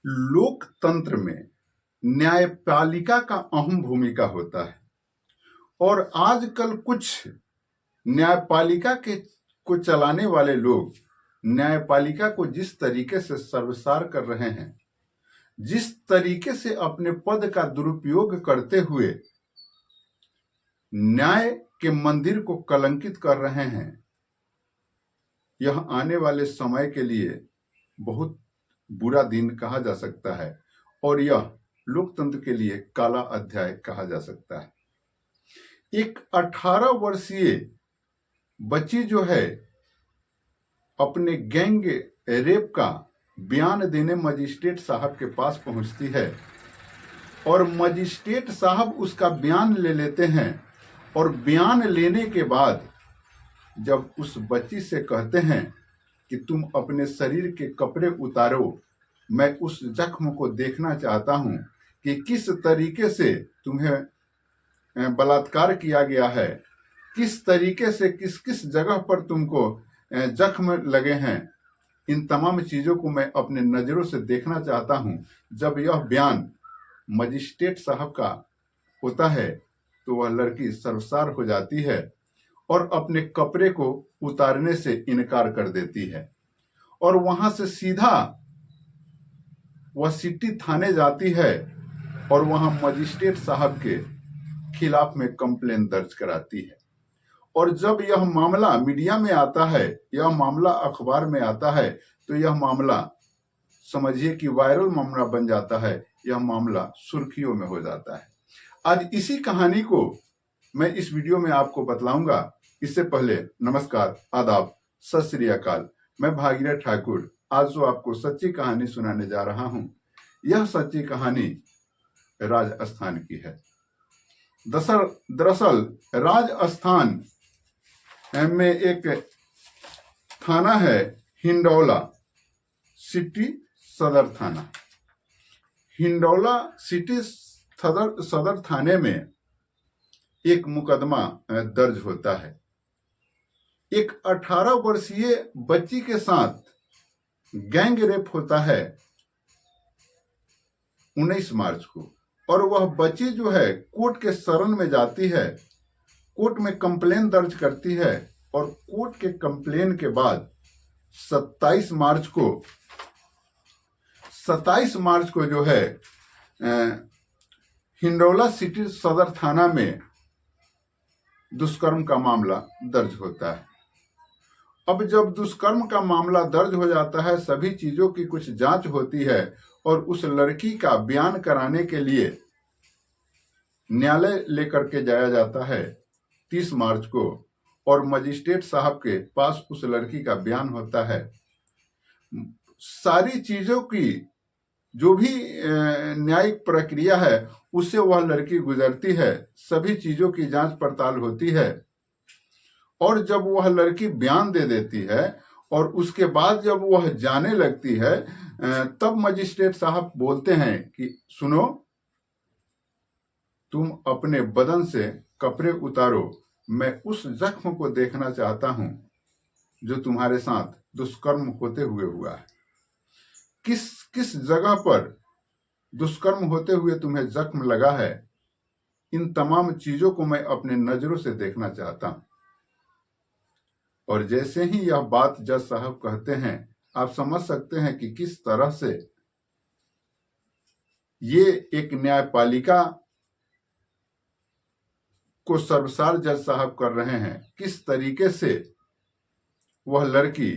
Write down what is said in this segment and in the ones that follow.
लोकतंत्र में न्यायपालिका का अहम भूमिका होता है और आजकल कुछ न्यायपालिका को चलाने वाले लोग न्यायपालिका को जिस तरीके से सर्वसार कर रहे हैं, जिस तरीके से अपने पद का दुरुपयोग करते हुए न्याय के मंदिर को कलंकित कर रहे हैं, यह आने वाले समय के लिए बहुत बुरा दिन कहा जा सकता है और यह लोकतंत्र के लिए काला अध्याय कहा जा सकता है। एक 18 वर्षीय बच्ची जो है अपने गैंग रेप का बयान देने मजिस्ट्रेट साहब के पास पहुंचती है और मजिस्ट्रेट साहब उसका बयान ले लेते हैं और बयान लेने के बाद जब उस बच्ची से कहते हैं कि तुम अपने शरीर के कपड़े उतारो, मैं उस जख्म को देखना चाहता हूं कि किस तरीके से तुम्हें बलात्कार किया गया है, किस तरीके से किस किस जगह पर तुमको जख्म लगे हैं, इन तमाम चीजों को मैं अपने नजरों से देखना चाहता हूं। जब यह बयान मजिस्ट्रेट साहब का होता है तो वह लड़की शर्मसार हो जाती है और अपने कपड़े को उतारने से इनकार कर देती है और वहां से सीधा वह सिटी थाने जाती है और वहां मजिस्ट्रेट साहब के खिलाफ में कंप्लेन दर्ज कराती है। और जब यह मामला मीडिया में आता है, यह मामला अखबार में आता है, तो यह मामला समझिए कि वायरल मामला बन जाता है, यह मामला सुर्खियों में हो जाता है। आज इसी कहानी को मैं इस वीडियो में आपको बतलाऊंगा। इससे पहले नमस्कार, आदाब, सत श्री अकाल। मैं भागीरथ ठाकुर आज जो आपको सच्ची कहानी सुनाने जा रहा हूं, यह सच्ची कहानी राजस्थान की है। दरअसल राजस्थान में एक थाना है हिंडौला सिटी सदर थाना। हिंडौला सिटी सदर थाने में एक मुकदमा दर्ज होता है। एक 18 वर्षीय बच्ची के साथ गैंग रेप होता है 19 मार्च को और वह बच्ची जो है कोर्ट के शरण में जाती है, कोर्ट में कंप्लेन दर्ज करती है और कोर्ट के कंप्लेन के बाद 27 मार्च को जो है हिंडौला सिटी सदर थाना में दुष्कर्म का मामला दर्ज होता है। अब जब दुष्कर्म का मामला दर्ज हो जाता है, सभी चीजों की कुछ जांच होती है और उस लड़की का बयान कराने के लिए न्यायालय लेकर के जाया जाता है 30 मार्च को और मजिस्ट्रेट साहब के पास उस लड़की का बयान होता है। सारी चीजों की जो भी न्यायिक प्रक्रिया है उससे वह लड़की गुजरती है, सभी चीजों की जांच पड़ताल होती है और जब वह लड़की बयान दे देती है और उसके बाद जब वह जाने लगती है, तब मजिस्ट्रेट साहब बोलते हैं कि सुनो, तुम अपने बदन से कपड़े उतारो, मैं उस जख्म को देखना चाहता हूं जो तुम्हारे साथ दुष्कर्म होते हुए हुआ है। किस किस जगह पर दुष्कर्म होते हुए तुम्हें जख्म लगा है, इन तमाम चीजों को मैं अपने नजरों से देखना चाहता हूं। और जैसे ही यह बात जज साहब कहते हैं, आप समझ सकते हैं कि किस तरह से ये एक न्यायपालिका को सर्वसार जज साहब कर रहे हैं। किस तरीके से वह लड़की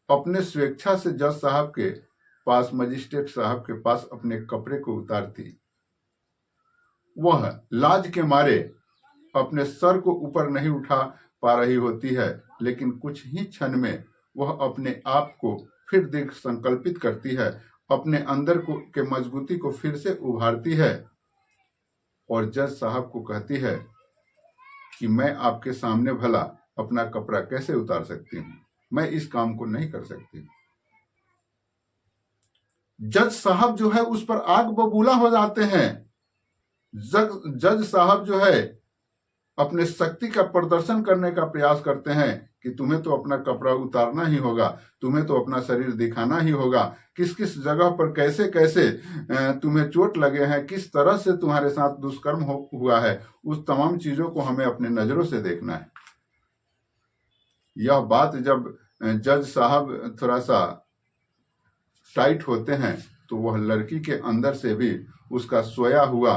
अपने स्वेच्छा से जज साहब के पास, मजिस्ट्रेट साहब के पास अपने कपड़े को उतारती। वह लाज के मारे अपने सर को ऊपर नहीं उठा पा रही होती है, लेकिन कुछ ही क्षण में वह अपने आप को फिर दृढ़ संकल्पित करती है, अपने अंदर के मजबूती को फिर से उभारती है और जज साहब को कहती है कि मैं आपके सामने भला अपना कपड़ा कैसे उतार सकती हूं, मैं इस काम को नहीं कर सकती। जज साहब जो है उस पर आग बबूला हो जाते हैं। जज साहब जो है अपने शक्ति का प्रदर्शन करने का प्रयास करते हैं कि तुम्हें तो अपना कपड़ा उतारना ही होगा, तुम्हें तो अपना शरीर दिखाना ही होगा, किस किस जगह पर कैसे कैसे तुम्हें चोट लगे हैं, किस तरह से तुम्हारे साथ दुष्कर्म हुआ है, उस तमाम चीजों को हमें अपने नजरों से देखना है। यह बात जब जज साहब थोड़ा सा टाइट होते हैं तो वह लड़की के अंदर से भी उसका सोया हुआ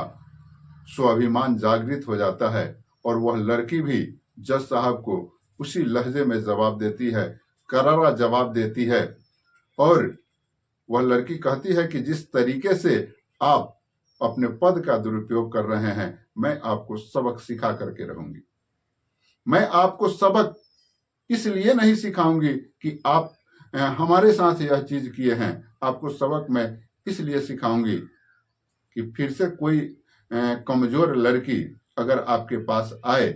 स्वाभिमान जागृत हो जाता है और वह लड़की भी जज साहब को उसी लहजे में जवाब देती है, करारा जवाब देती है। और वह लड़की कहती है कि जिस तरीके से आप अपने पद का दुरुपयोग कर रहे हैं, मैं आपको सबक सिखा करके रहूंगी। मैं आपको सबक इसलिए नहीं सिखाऊंगी कि आप हमारे साथ यह चीज किए हैं, आपको सबक मैं इसलिए सिखाऊंगी कि फिर से कोई कमजोर लड़की अगर आपके पास आए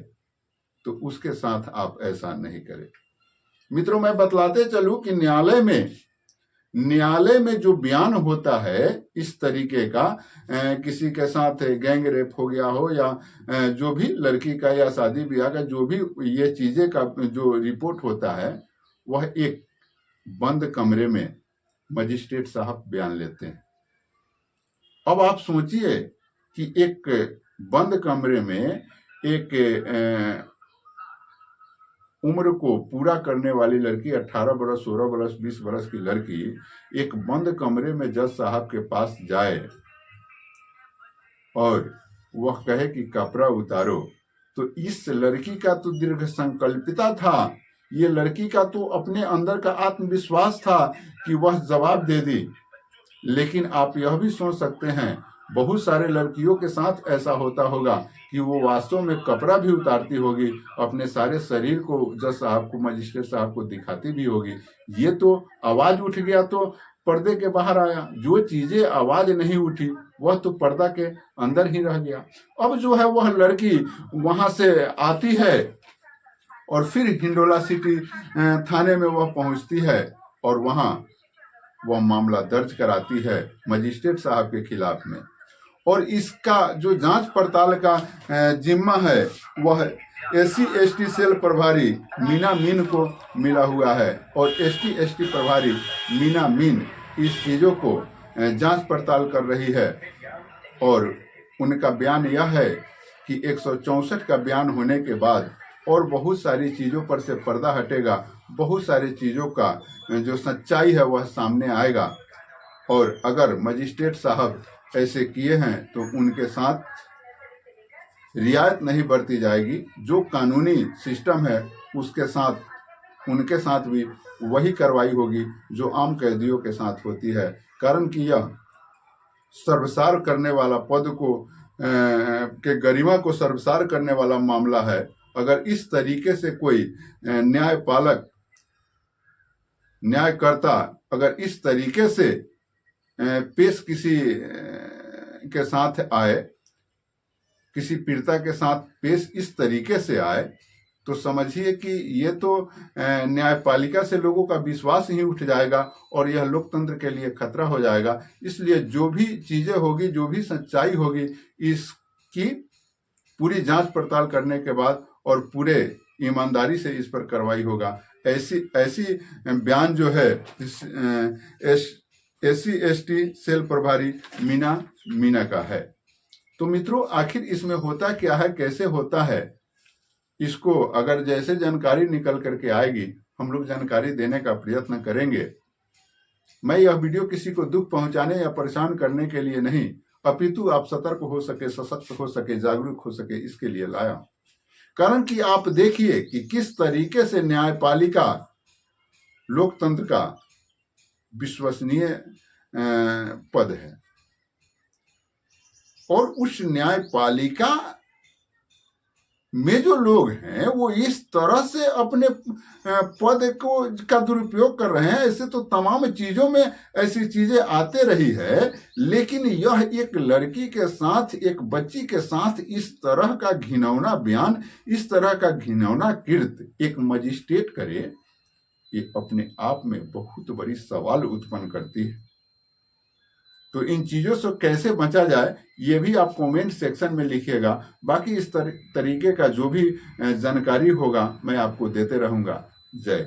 तो उसके साथ आप ऐसा नहीं करें। मित्रों, मैं बतलाते चलूं कि न्यायालय में जो बयान होता है इस तरीके का, किसी के साथ गैंग रेप हो गया हो या जो भी लड़की का या शादी ब्याह का जो भी ये चीजें का जो रिपोर्ट होता है, वह एक बंद कमरे में मजिस्ट्रेट साहब बयान लेते हैं। अब आप सोचिए कि एक बंद कमरे में एक उम्र को पूरा करने वाली लड़की, 18 बरस, 16 बरस, 20 बरस की लड़की एक बंद कमरे में जज साहब के पास जाए और वह कहे कि कपड़ा उतारो, तो इस लड़की का तो दीर्घ संकल्पिता था, ये लड़की का तो अपने अंदर का आत्मविश्वास था कि वह जवाब दे दी। लेकिन आप यह भी सोच सकते हैं, बहुत सारे लड़कियों के साथ ऐसा होता होगा कि वो वास्तव में कपड़ा भी उतारती होगी, अपने सारे शरीर को जज साहब को, मजिस्ट्रेट साहब को दिखाती भी होगी। ये तो आवाज उठ गया तो पर्दे के बाहर आया, जो चीजें आवाज नहीं उठी वह तो पर्दा के अंदर ही रह गया। अब जो है वह लड़की वहां से आती है और फिर हिंडोला सिटी थाने में वह पहुंचती है और वहां वह मामला दर्ज कराती है मजिस्ट्रेट साहब के खिलाफ में। और इसका जो जांच पड़ताल का जिम्मा है वह SC/ST सेल प्रभारी मीना मीन को मिला हुआ है और ST/ST प्रभारी मीना मीन इस चीजों को जांच पड़ताल कर रही है। और उनका बयान यह है कि 164 का बयान होने के बाद और बहुत सारी चीजों पर से पर्दा हटेगा, बहुत सारी चीजों का जो सच्चाई है वह सामने आएगा। और अगर मजिस्ट्रेट साहब ऐसे किए हैं तो उनके साथ रियायत नहीं बरती जाएगी। जो कानूनी सिस्टम है उसके साथ उनके साथ भी वही कार्रवाई होगी जो आम कैदियों के साथ होती है। कारण कि यह सर्वसार करने वाला पद को के गरिमा को सर्वसार करने वाला मामला है। अगर इस तरीके से कोई न्यायपालक, न्यायकर्ता अगर इस तरीके से पेश किसी के साथ आए, किसी पीड़िता के साथ पेश इस तरीके से आए, तो समझिए कि ये तो न्यायपालिका से लोगों का विश्वास ही उठ जाएगा और यह लोकतंत्र के लिए खतरा हो जाएगा। इसलिए जो भी चीजें होगी, जो भी सच्चाई होगी, इसकी पूरी जांच पड़ताल करने के बाद और पूरे ईमानदारी से इस पर कार्रवाई होगा। ऐसी बयान जो है SC/ST सेल प्रभारी मीना का है। तो मित्रों, आखिर इसमें होता क्या है, कैसे होता है, इसको अगर जैसे जानकारी निकल करके आएगी हम लोग जानकारी देने का प्रयत्न करेंगे। मैं यह वीडियो किसी को दुख पहुंचाने या परेशान करने के लिए नहीं, अपितु आप सतर्क हो सके, सशक्त हो सके, जागरूक हो सके, इसके लिए लाया। कारण कि आप देखिए कि किस तरीके से न्यायपालिका लोकतंत्र का विश्वसनीय पद है और उस न्यायपालिका में जो लोग हैं वो इस तरह से अपने पद को का दुरुपयोग कर रहे हैं। ऐसे तो तमाम चीजों में ऐसी चीजें आते रही है, लेकिन यह एक लड़की के साथ, एक बच्ची के साथ इस तरह का घिनौना बयान, इस तरह का घिनौना कृत्य एक मजिस्ट्रेट करे, ये अपने आप में बहुत बड़ी सवाल उत्पन्न करती है। तो इन चीज़ों से कैसे बचा जाए ये भी आप कमेंट सेक्शन में लिखिएगा। बाकी इस तरीके का जो भी जानकारी होगा मैं आपको देते रहूँगा। जय